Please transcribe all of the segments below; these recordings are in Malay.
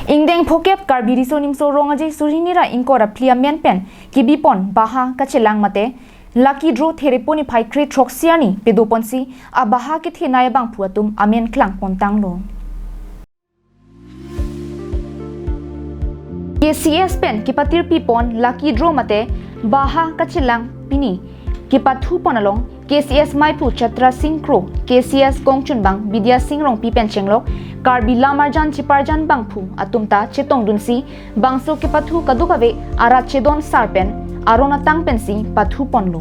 Ingdeng phokep karbiri so nimso rongaje surinira ingkora pliamen pen kibipon baha kachelang mate lucky draw thereponi phai kri troxiani pedoponsi a baha ke thinaya bang phuatum amen klang pontang lo KCS pen kepatirpi pon lucky draw mate baha kachelang pini kepathu ponalong KCS Maipu Chatra Singkro KCS Kongchun Bang Vidya Singrong Pipen Chenglok Karbi Lamarjan Chiparjan Bangpu Atumta Chetong Dunsi Bangso Kepathu Kadukave Arat Chedon Sarpen Arona Tangpensi Pathu Ponlo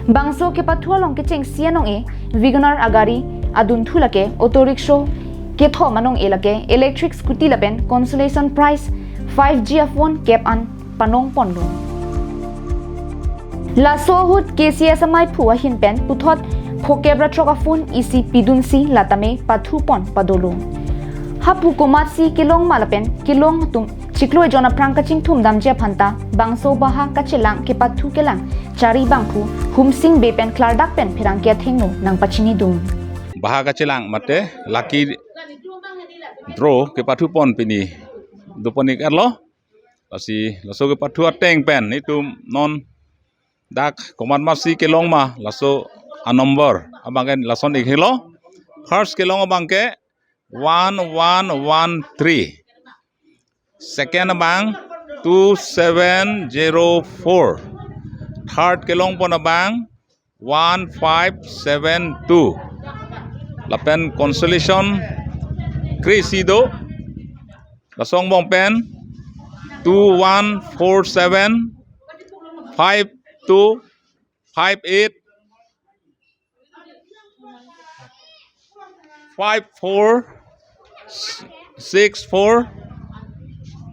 Bangso Kepathu Along Kecheng Sianong E Vigonar Agari Adun Thulake Auto Rickshaw Ketho Manong Elake Electric Scooty Lapen Consolation Prize 5GF1 Cap An Panong Ponlo La sohut KCS amai phua hin pen puthot phokebra trokafun isi pidunsi latame pathu pon padolo hapu komatsi kilong malapen kilong tum chiklo jona prangka chingthum damje phanta bangso baha kachelang ke pathu kelang chari bangphu humsing bepen klardak pen phirang ke thengno nang pachini dum baha kachelang mate lucky draw ke pathu pon pini doponik erlo asi laso ke pathu ateng pen itu non dak komat masi kelong ma laso a number abangen lason ikhilo first kelong abangke 1113 second abang 2704 third kelong pon abang 1572 lapen consolation krisido lasong bong pen 2147 2 58 54 64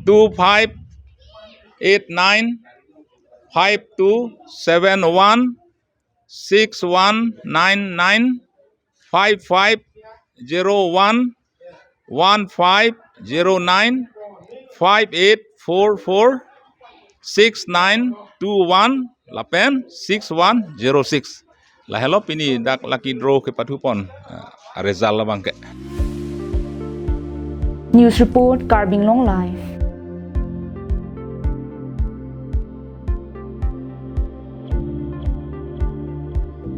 25 89 52 71 6199 55 01 1509 5844 6921 lapen 6106 la hello pini dak lucky draw ke pathupon result la bangke News Report Karbinglong Live